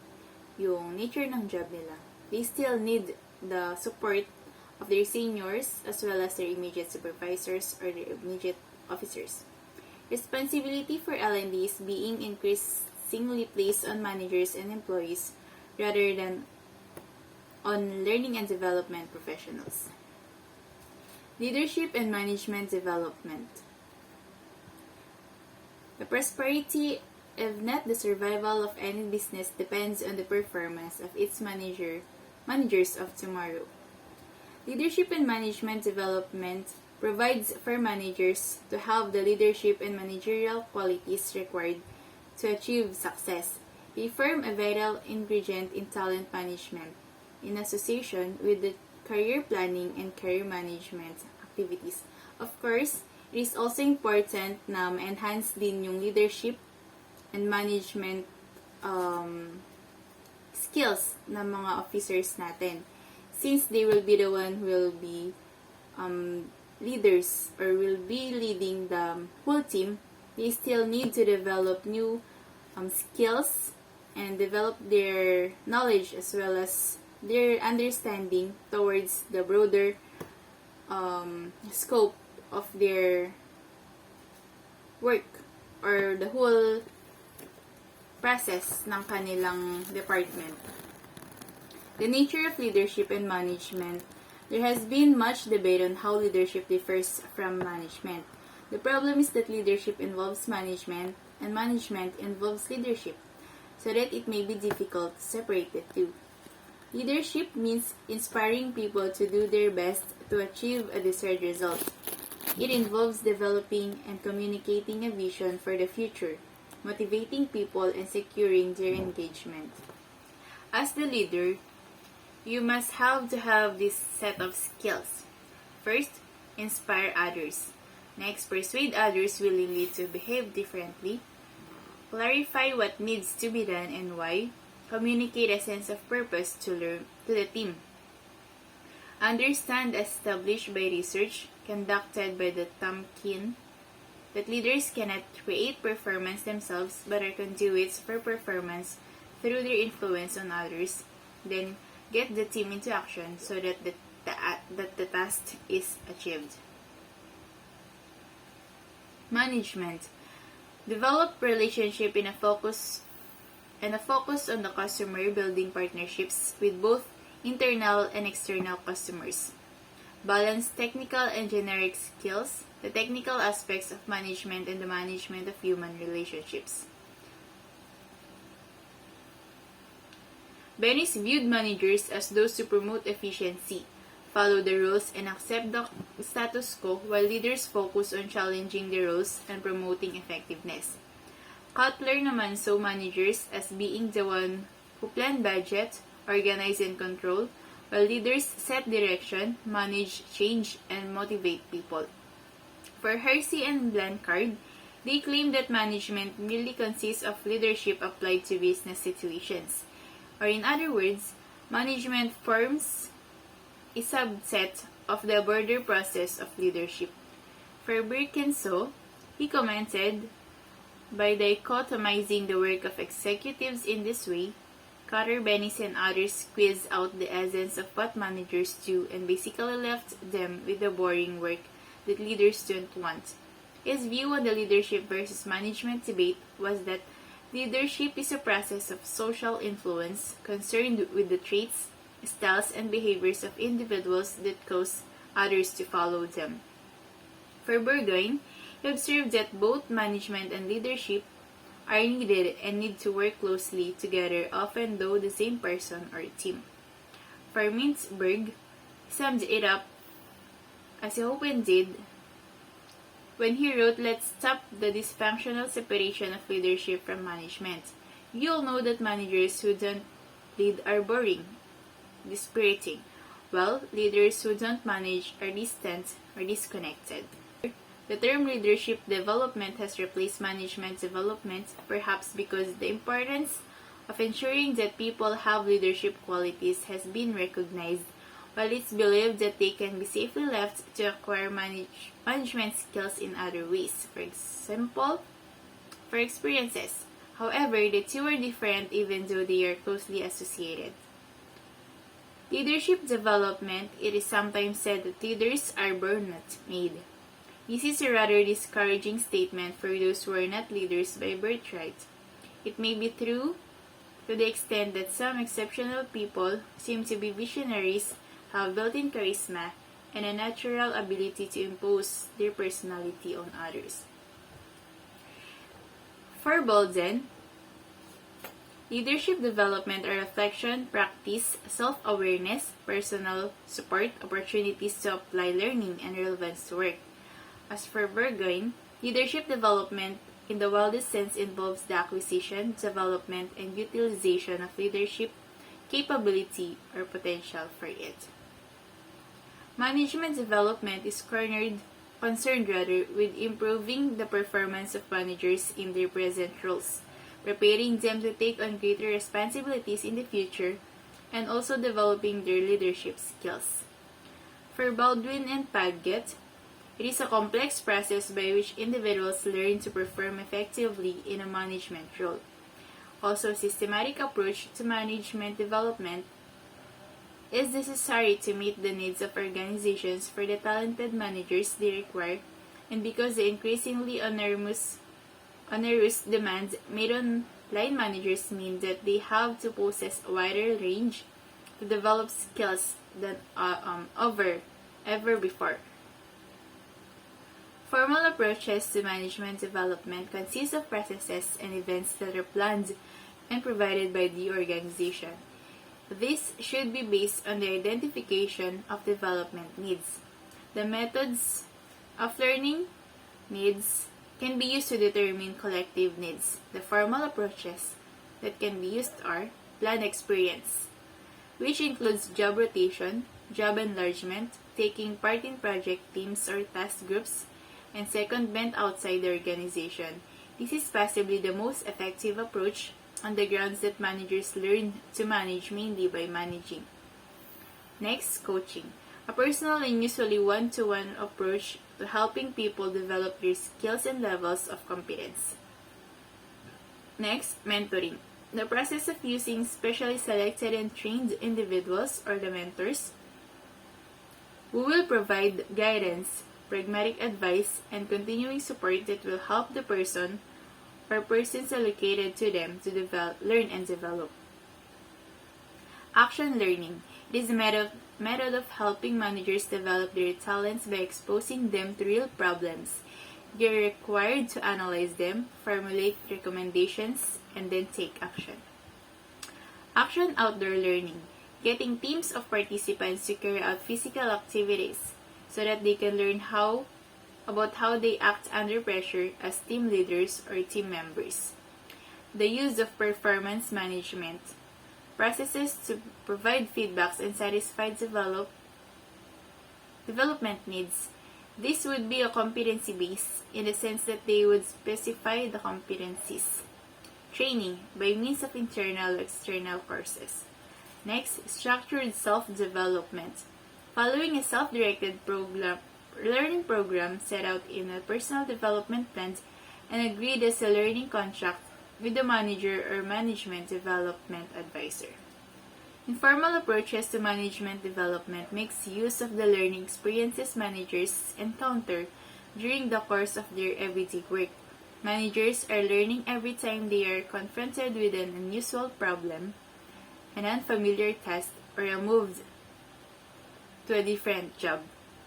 yung nature ng job nila. They still need the support of their seniors as well as their immediate supervisors or their immediate officers. Responsibility for L&D is being increasingly placed on managers and employees rather than on learning and development professionals. Leadership and management development. The prosperity, if not the survival of any business, depends on the performance of its managers of tomorrow. Leadership and management development provides for managers to have the leadership and managerial qualities required to achieve success. They form a vital ingredient in talent management in association with the career planning and career management activities. Of course, it is also important na ma-enhance din yung leadership and management skills ng mga officers natin, since they will be the one who will be leaders or will be leading the whole team. They still need to develop new skills and develop their knowledge as well as their understanding towards the broader scope of their work or the whole process ng kanilang department. The nature of leadership and management. There has been much debate on how leadership differs from management. The problem is that leadership involves management and management involves leadership, so that it may be difficult to separate the two. Leadership means inspiring people to do their best to achieve a desired result. It involves developing and communicating a vision for the future, motivating people and securing their engagement. As the leader, you must have to have this set of skills. First, inspire others. Next, persuade others willingly to behave differently. Clarify what needs to be done and why. Communicate a sense of purpose to the team. Understand, as established by research conducted by the Tamkin, that leaders cannot create performance themselves but are conduits for performance through their influence on others. Then, get the team into action so that the task is achieved. Management. Develop relationship and a focus on the customer, building partnerships with both internal and external customers. Balance technical and generic skills, the technical aspects of management and the management of human relationships. Bennis viewed managers as those who promote efficiency, follow the rules, and accept the status quo, while leaders focus on challenging the rules and promoting effectiveness. Cutler naman saw managers as being the one who plan budget, organize and control, while leaders set direction, manage change, and motivate people. For Hersey and Blanchard, they claim that management merely consists of leadership applied to business situations. Or in other words, management forms a subset of the broader process of leadership. For Birkensaw, he commented, by dichotomizing the work of executives in this way, Carter, Bennis, and others squeezed out the essence of what managers do and basically left them with the boring work that leaders don't want. His view on the leadership versus management debate was that leadership is a process of social influence concerned with the traits, styles, and behaviors of individuals that cause others to follow them. For Burgoyne, he observed that both management and leadership are needed and need to work closely together, often though the same person or team. For Mintzberg, he summed it up as he often did when he wrote, "Let's stop the dysfunctional separation of leadership from management. You all know that managers who don't lead are boring, dispiriting, while leaders who don't manage are distant or disconnected." The term leadership development has replaced management development, perhaps because the importance of ensuring that people have leadership qualities has been recognized, while it's believed that they can be safely left to acquire management skills in other ways, for example, for experiences. However, the two are different even though they are closely associated. Leadership development. It is sometimes said that leaders are born, not made. This is a rather discouraging statement for those who are not leaders by birthright. It may be true to the extent that some exceptional people seem to be visionaries, have built-in charisma, and a natural ability to impose their personality on others. For Bolden, leadership development are reflection, practice, self-awareness, personal support, opportunities to apply learning, and relevance to work. As for Burgoyne, leadership development in the wildest sense involves the acquisition, development, and utilization of leadership capability or potential for it. Management development is concerned with improving the performance of managers in their present roles, preparing them to take on greater responsibilities in the future, and also developing their leadership skills. For Baldwin and Paget, it is a complex process by which individuals learn to perform effectively in a management role. Also, a systematic approach to management development is necessary to meet the needs of organizations for the talented managers they require, and because the increasingly onerous demands made on line managers mean that they have to possess a wider range to develop skills than ever before. Formal approaches to management development consist of processes and events that are planned and provided by the organization. This should be based on the identification of development needs. The methods of learning needs can be used to determine collective needs. The formal approaches that can be used are plan experience, which includes job rotation, job enlargement, taking part in project teams or task groups, and secondment outside the organization. This is possibly the most effective approach on the grounds that managers learn to manage mainly by managing. Next, coaching. A personal and usually one-to-one approach to helping people develop their skills and levels of competence. Next, mentoring. The process of using specially selected and trained individuals or the mentors who will provide guidance, pragmatic advice, and continuing support that will help the person or persons allocated to them to learn and develop. Action learning. It is a method of helping managers develop their talents by exposing them to real problems. They are required to analyze them, formulate recommendations, and then take action. Action outdoor learning. Getting teams of participants to carry out physical activities so that they can learn about how they act under pressure as team leaders or team members. The use of performance management. Processes to provide feedbacks and satisfy development needs. This would be a competency base in the sense that they would specify the competencies. Training by means of internal or external courses. Next, structured self-development. Following a self-directed learning program set out in a personal development plan and agreed as a learning contract with the manager or management development advisor. Informal approaches to management development makes use of the learning experiences managers encounter during the course of their everyday work. Managers are learning every time they are confronted with an unusual problem, an unfamiliar task, or are moved to a different job.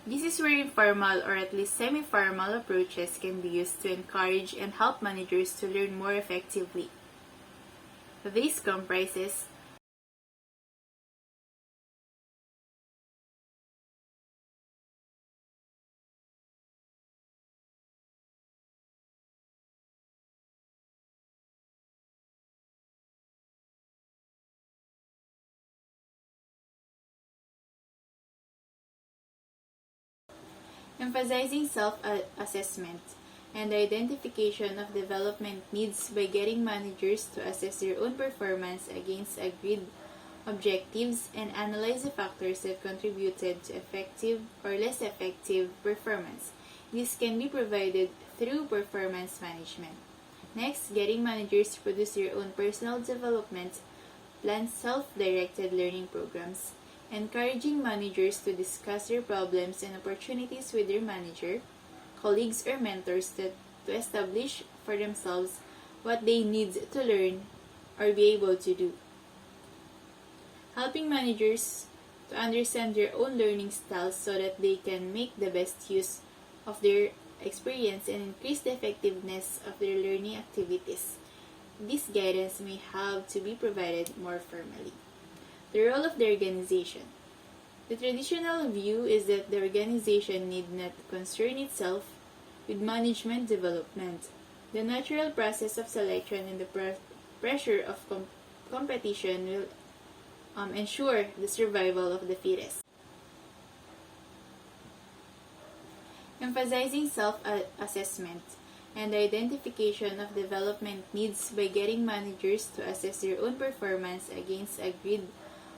This is where informal or at least semi-formal approaches can be used to encourage and help managers to learn more effectively. This comprises emphasizing self-assessment and the identification of development needs by getting managers to assess their own performance against agreed objectives and analyze the factors that contributed to effective or less effective performance. This can be provided through performance management. Next, getting managers to produce their own personal development plan self-directed learning programs. Encouraging managers to discuss their problems and opportunities with their manager, colleagues, or mentors to establish for themselves what they need to learn or be able to do. Helping managers to understand their own learning styles so that they can make the best use of their experience and increase the effectiveness of their learning activities. This guidance may have to be provided more formally. The role of the organization. The traditional view is that the organization need not concern itself with management development. The natural process of selection and the pressure of competition will ensure the survival of the fittest. Emphasizing self-assessment and the identification of development needs by getting managers to assess their own performance against agreed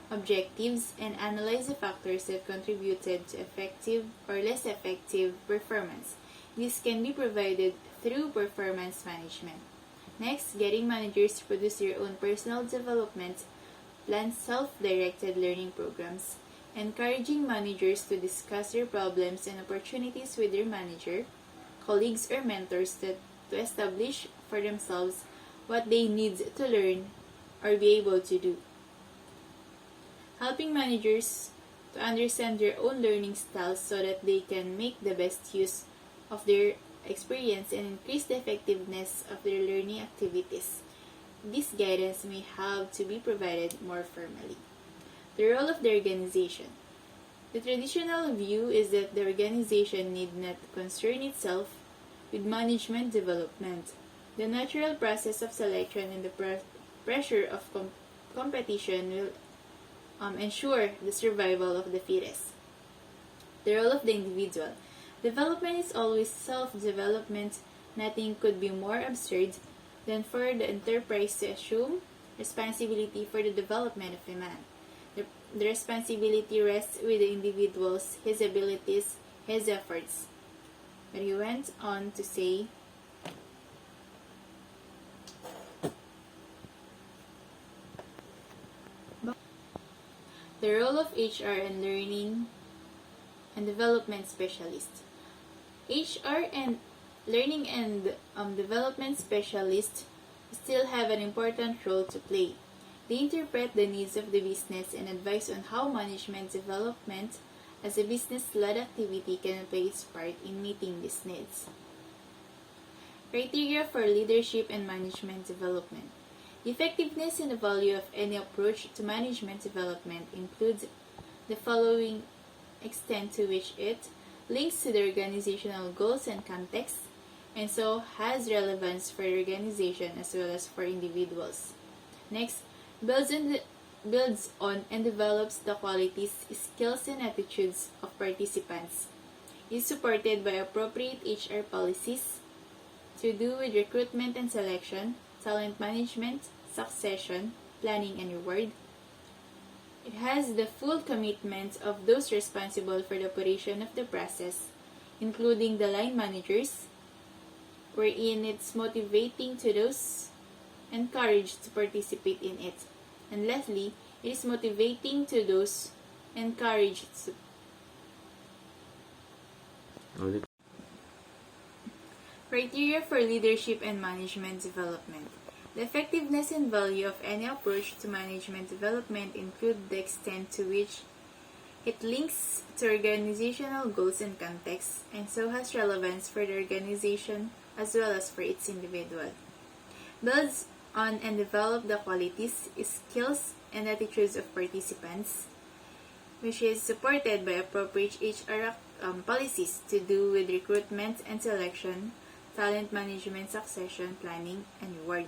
objectives and analyze the factors that contributed to effective or less effective performance. This can be provided through performance management. Next, getting managers to produce their own personal development plan self-directed learning programs. Encouraging managers to discuss their problems and opportunities with their manager, colleagues, or mentors to establish for themselves what they need to learn or be able to do. Helping managers to understand their own learning styles so that they can make the best use of their experience and increase the effectiveness of their learning activities. This guidance may have to be provided more formally. The role of the organization. The traditional view is that the organization need not concern itself with management development. The natural process of selection and the pressure of competition will ensure the survival of the fittest. The role of the individual. Development is always self-development. Nothing could be more absurd than for the enterprise to assume responsibility for the development of a man. The responsibility rests with the individual's, his abilities, his efforts. But he went on to say, the role of HR and learning and development specialist. HR and learning and development specialists still have an important role to play. They interpret the needs of the business and advise on how management development as a business-led activity can play its part in meeting these needs. Criteria for leadership and management development. The effectiveness and the value of any approach to management development includes the following: extent to which it links to the organizational goals and context, and so has relevance for the organization as well as for individuals. Next, builds on and develops the qualities, skills, and attitudes of participants. Is supported by appropriate HR policies to do with recruitment and selection, talent management, succession, planning, and reward. It has the full commitment of those responsible for the operation of the process, including the line managers, wherein it's motivating to those encouraged to participate in it. And lastly, it is motivating to those encouraged to Criteria for leadership and management development. The effectiveness and value of any approach to management development include the extent to which it links to organizational goals and context, and so has relevance for the organization as well as for its individual. Builds on and develop the qualities, skills, and attitudes of participants, which is supported by appropriate HR policies to do with recruitment and selection, talent management, succession, planning, and reward.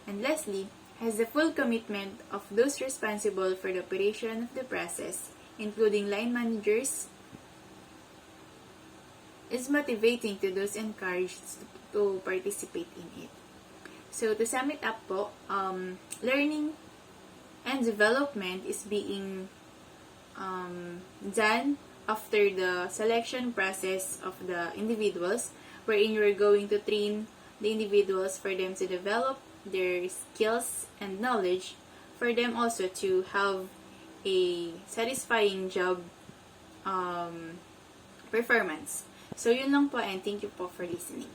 And lastly, has the full commitment of those responsible for the operation of the process, including line managers, is motivating to those encouraged to participate in it. So to sum it up po, learning and development is being done after the selection process of the individuals, wherein you're going to train the individuals for them to develop their skills and knowledge, for them also to have a satisfying job performance. So yun lang po, and thank you po for listening.